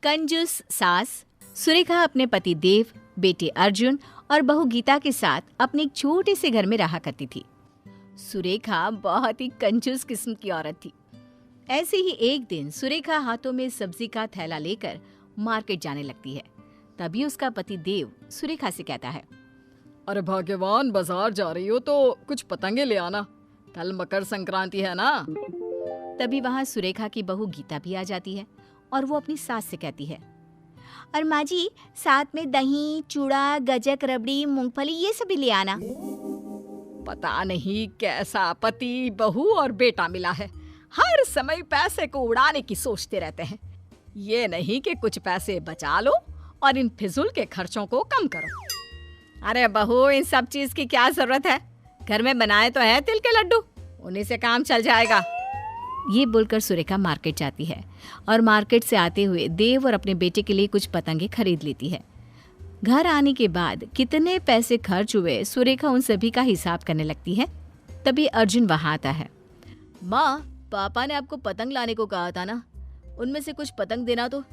कंजूस सास। सुरेखा अपने पति देव, बेटे अर्जुन और बहू गीता के साथ अपने एक छोटे से घर में रहा करती थी। सुरेखा बहुत ही कंजूस किस्म की औरत थी। ऐसे ही एक दिन सुरेखा हाथों में सब्जी का थैला लेकर मार्केट जाने लगती है। तभी उसका पति देव सुरेखा से कहता है, अरे भाग्यवान, बाजार जा रही हो तो कुछ पतंगे ले आना, कल मकर संक्रांति है ना। तभी वहाँ सुरेखा की बहू गीता भी आ जाती है और वो अपनी सास से कहती है, और माँ जी साथ में दही, चूड़ा, गजक, रबड़ी, मूंगफली ये सब भी ले आना। पता नहीं कैसा पति, बहू और बेटा मिला है, हर समय पैसे को उड़ाने की सोचते रहते हैं। ये नहीं कि कुछ पैसे बचा लो और इन फिजूल के खर्चों को कम करो। अरे बहू, इन सब चीज की क्या जरूरत है, घर में बनाए तो है तिल के लड्डू, उन्हीं से काम चल जाएगा। ये बोलकर सुरेखा मार्केट जाती है और मार्केट से आते हुए देव और अपने बेटे के लिए कुछ पतंगे खरीद लेती है। घर आने के बाद कितने पैसे खर्च हुए सुरेखा उन सभी का हिसाब करने लगती है। तभी अर्जुन वहां आता है। माँ, पापा ने आपको पतंग लाने को कहा था ना, उनमें से कुछ पतंग देना तो।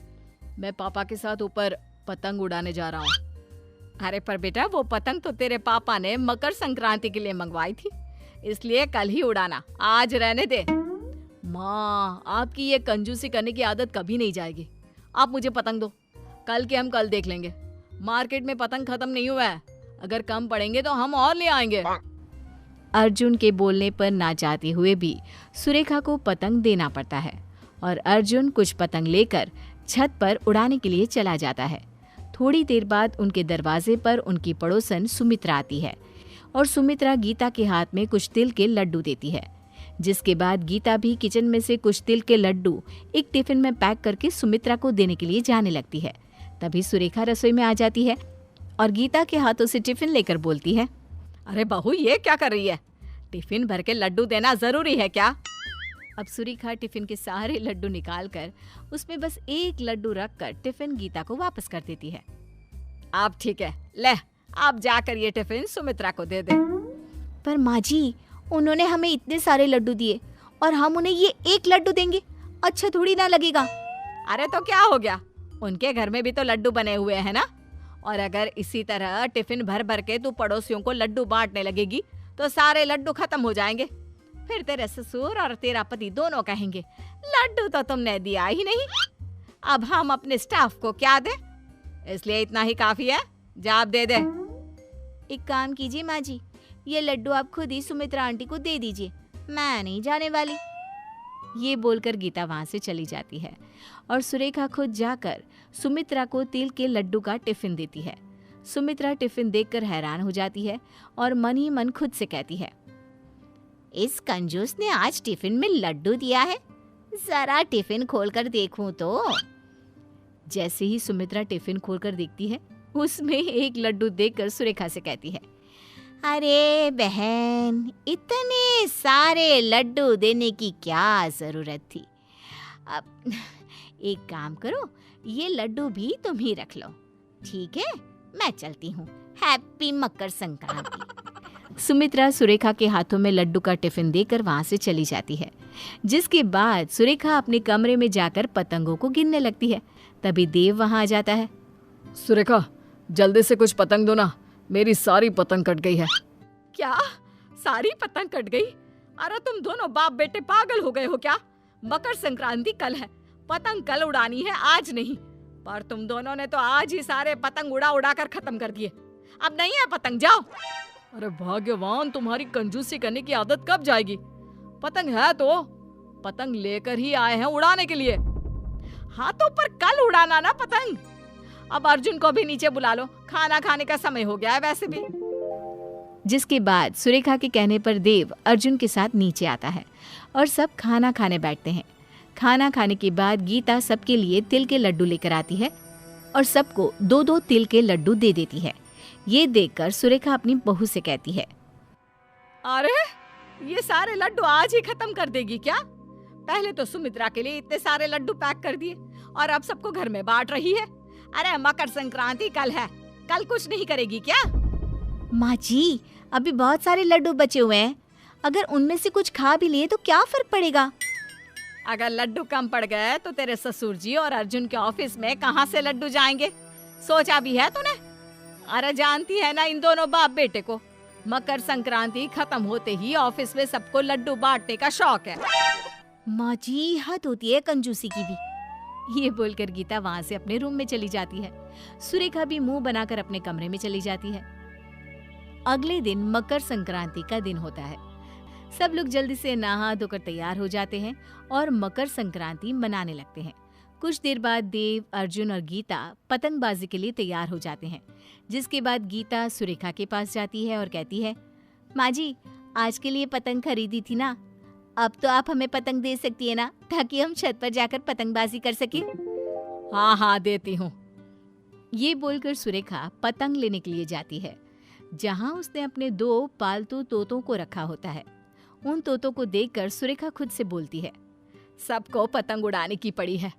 मैं पापा के साथ ऊपर पतंग उड़ाने जा रहा हूँ। अरे पर बेटा, वो पतंग तो तेरे पापा ने मकर संक्रांति के लिए मंगवाई थी, इसलिए कल ही उड़ाना, आज रहने दे। माँ, आपकी ये कंजूसी करने की आदत कभी नहीं जाएगी। आप मुझे पतंग दो, कल के हम कल देख लेंगे। मार्केट में पतंग खत्म नहीं हुआ है, अगर कम पड़ेंगे तो हम और ले आएंगे। अर्जुन के बोलने पर ना चाहते हुए भी सुरेखा को पतंग देना पड़ता है और अर्जुन कुछ पतंग लेकर छत पर उड़ाने के लिए चला जाता है। थोड़ी देर बाद उनके दरवाजे पर उनकी पड़ोसन सुमित्रा आती है और सुमित्रा गीता के हाथ में कुछ तिल के लड्डू देती है, जिसके बाद गीता भी किचन में से कुछ तिल के लड्डू एक टिफिन में पैक करके सुमित्रा को देने के लिए जाने लगती है। तभी सुरेखा रसोई में आ जाती है और गीता के हाथों से टिफिन लेकर बोलती है, अरे बहू, ये क्या कर रही है? टिफिन भर के लड्डू देना जरूरी है क्या? अब सुरेखा टिफिन के सारे लड्डू निकालकर उसमें बस एक लड्डू रखकर टिफिन गीता को वापस कर देती है। आप ठीक है, ले आप जाकर ये टिफिन सुमित्रा को दे दे। पर माँ जी, उन्होंने हमें इतने सारे लड्डू दिए और हम उन्हें ये एक लड्डू देंगे, अच्छा थोड़ी ना लगेगा। अरे तो क्या हो गया, उनके घर में भी तो लड्डू बने हुए हैं ना। और अगर इसी तरह टिफिन भर भर के तू पड़ोसियों को लड्डू बांटने लगेगी तो सारे लड्डू खत्म हो जाएंगे। फिर तेरे ससुर और तेरा पति दोनों कहेंगे, लड्डू तो तुमने दिया ही नहीं, अब हम अपने स्टाफ को क्या दें? इसलिए इतना ही काफी है, जा आप दे दे। एक काम कीजिए माँ जी, ये लड्डू आप खुद ही सुमित्रा आंटी को दे दीजिए, मैं नहीं जाने वाली। ये बोलकर गीता वहां से चली जाती है और सुरेखा खुद जाकर सुमित्रा को तिल के लड्डू का टिफिन देती है। सुमित्रा टिफिन देखकर हैरान हो जाती है और मन ही मन खुद से कहती है, इस कंजूस ने आज टिफिन में लड्डू दिया है, जरा टिफिन खोलकर देखूं तो। जैसे ही सुमित्रा टिफिन खोलकर देखती है, उसमें एक लड्डू देखकर सुरेखा से कहती है, अरे बहन, इतने सारे लड्डू देने की क्या जरूरत थी। अब एक काम करो, ये लड्डू भी तुम ही रख लो, ठीक है? मैं चलती हूँ, हैप्पी मकर संक्रांति। सुमित्रा सुरेखा के हाथों में लड्डू का टिफिन देकर वहां से चली जाती है, जिसके बाद सुरेखा अपने कमरे में जाकर पतंगों को गिनने लगती है। तभी देव वहां आ जाता है। सुरेखा, जल्दी से कुछ पतंग दो ना, मेरी सारी पतंग कट गई है। क्या सारी पतंग कट गई? अरे तुम दोनों बाप बेटे पागल हो गए हो क्या? मकर संक्रांति कल है, पतंग कल उड़ानी है, आज नहीं। पर तुम दोनों ने तो आज ही सारे पतंग उड़ा उड़ा कर खत्म कर दिए, अब नहीं है पतंग, जाओ। अरे भाग्यवान, तुम्हारी कंजूसी करने की आदत कब जाएगी? पतंग है तो पतंग लेकर ही आए हैं उड़ाने के लिए। हाँ तो पर कल उड़ाना ना पतंग। अब अर्जुन को भी नीचे बुला लो, खाना खाने का समय हो गया है वैसे भी। जिसके बाद सुरेखा के कहने पर देव अर्जुन के साथ नीचे आता है और सब खाना खाने बैठते हैं। खाना खाने के बाद गीता सबके लिए तिल के लड्डू लेकर आती है और सबको 2-2 तिल के लड्डू दे देती है। ये देखकर सुरेखा अपनी बहू से कहती है, अरे ये सारे लड्डू आज ही खत्म कर देगी क्या? पहले तो सुमित्रा के लिए इतने सारे लड्डू पैक कर दिए और अब सबको घर में बांट रही है। अरे मकर संक्रांति कल है, कल कुछ नहीं करेगी क्या? माँ जी, अभी बहुत सारे लड्डू बचे हुए हैं, अगर उनमें से कुछ खा भी लिए तो क्या फर्क पड़ेगा? अगर लड्डू कम पड़ गए तो तेरे ससुर जी और अर्जुन के ऑफिस में कहाँ से लड्डू जाएंगे? सोचा भी है तूने? अरे जानती है ना इन दोनों बाप बेटे को मकर संक्रांति खत्म होते ही ऑफिस में सबको लड्डू बांटने का शौक है। माँ जी, हद होती है कंजूसी की भी। ये बोलकर गीता वहां से अपने रूम में चली जाती है। सुरेखा भी मुंह बनाकर अपने कमरे में चली जाती है। अगले दिन मकर संक्रांति का दिन होता है। सब लोग जल्दी से नहा धोकर तैयार हो जाते हैं और मकर संक्रांति मनाने लगते हैं। कुछ देर बाद देव, अर्जुन और गीता पतंगबाजी के लिए तैयार हो जाते हैं, जिसके बाद गीता सुरेखा के पास जाती है और कहती है, माँ जी, आज के लिए पतंग खरीदी थी ना, अब तो आप हमें पतंग दे सकती है ना, ताकि हम छत पर जाकर पतंगबाजी कर सके। हाँ हाँ देती हूँ। ये बोलकर सुरेखा पतंग लेने के लिए जाती है, जहाँ उसने अपने 2 पालतू तोतों को रखा होता है। उन तोतों को देखकर सुरेखा खुद से बोलती है, सबको पतंग उड़ाने की पड़ी है,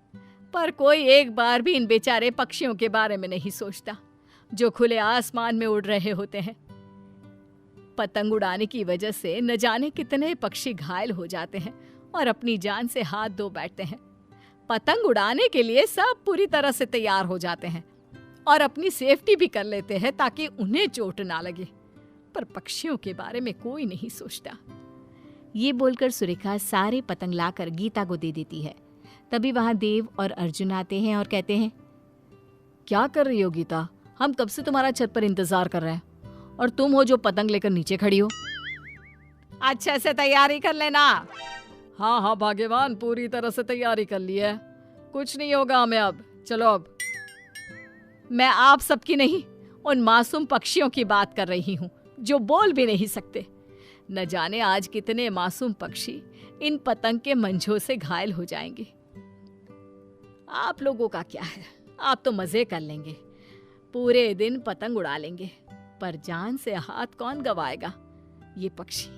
पर कोई एक बार भी इन बेचारे पक्षियों के बारे में नहीं सोचता जो खुले आसमान में उड़ रहे होते हैं। पतंग उड़ाने की वजह से न जाने कितने पक्षी घायल हो जाते हैं और अपनी जान से हाथ धो बैठते हैं। पतंग उड़ाने के लिए सब पूरी तरह से तैयार हो जाते हैं और अपनी सेफ्टी भी कर लेते हैं ताकि उन्हें चोट ना लगे, पर पक्षियों के बारे में कोई नहीं सोचता। ये बोलकर सुरेखा सारे पतंग लाकर गीता को दे देती है। तभी वहां देव और अर्जुन आते हैं और कहते हैं, क्या कर रही हो गीता? हम कब से तुम्हारा छत पर इंतजार कर रहे हैं और तुम हो जो पतंग लेकर नीचे खड़ी हो। अच्छे से तैयारी कर लेना। हाँ हाँ भाग्यवान, पूरी तरह से तैयारी कर ली है, कुछ नहीं होगा हमें अब। चलो अब। मैं आप सबकी नहीं, उन मासूम पक्षियों की बात कर रही हूँ जो बोल भी नहीं सकते। न जाने आज कितने मासूम पक्षी इन पतंग के मंझों से घायल हो जाएंगे। आप लोगों का क्या है, आप तो मजे कर लेंगे, पूरे दिन पतंग उड़ा लेंगे, पर जान से हाथ कौन गवाएगा? ये पक्षी।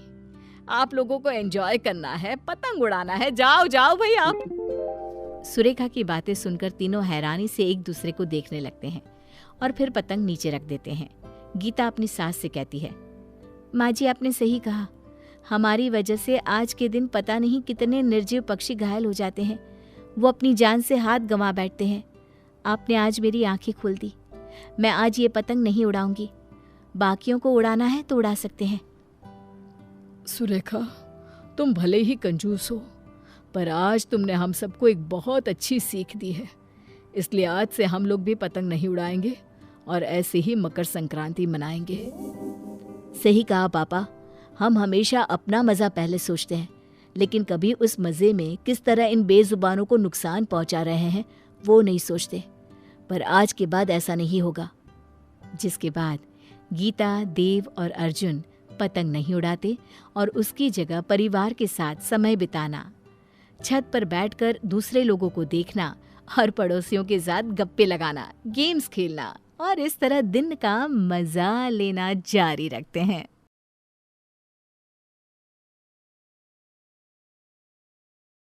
आप लोगों को एंजॉय करना है, पतंग उड़ाना है, जाओ जाओ भाई आप। सुरेखा की बातें सुनकर तीनों हैरानी से एक दूसरे को देखने लगते हैं और फिर पतंग नीचे रख देते हैं। गीता अपनी सास से कहती है, माँ जी, आपने सही कहा, हमारी वजह से आज के दिन पता नहीं कितने निर्जीव पक्षी घायल हो जाते हैं, वो अपनी जान से हाथ गंवा बैठते हैं। आपने आज मेरी आंखें खोल दी। मैं आज ये पतंग नहीं उड़ाऊंगी, बाकियों को उड़ाना है तो उड़ा सकते हैं। सुरेखा, तुम भले ही कंजूस हो, पर आज तुमने हम सबको एक बहुत अच्छी सीख दी है, इसलिए आज से हम लोग भी पतंग नहीं उड़ाएंगे और ऐसे ही मकर संक्रांति मनाएंगे। सही कहा पापा, हम हमेशा अपना मजा पहले सोचते हैं, लेकिन कभी उस मजे में किस तरह इन बेजुबानों को नुकसान पहुंचा रहे हैं वो नहीं सोचते। पर आज के बाद ऐसा नहीं होगा। जिसके बाद गीता, देव और अर्जुन पतंग नहीं उड़ाते और उसकी जगह परिवार के साथ समय बिताना, छत पर बैठकर दूसरे लोगों को देखना और पड़ोसियों के साथ गप्पे लगाना, गेम्स खेलना और इस तरह दिन का मजा लेना जारी रखते हैं।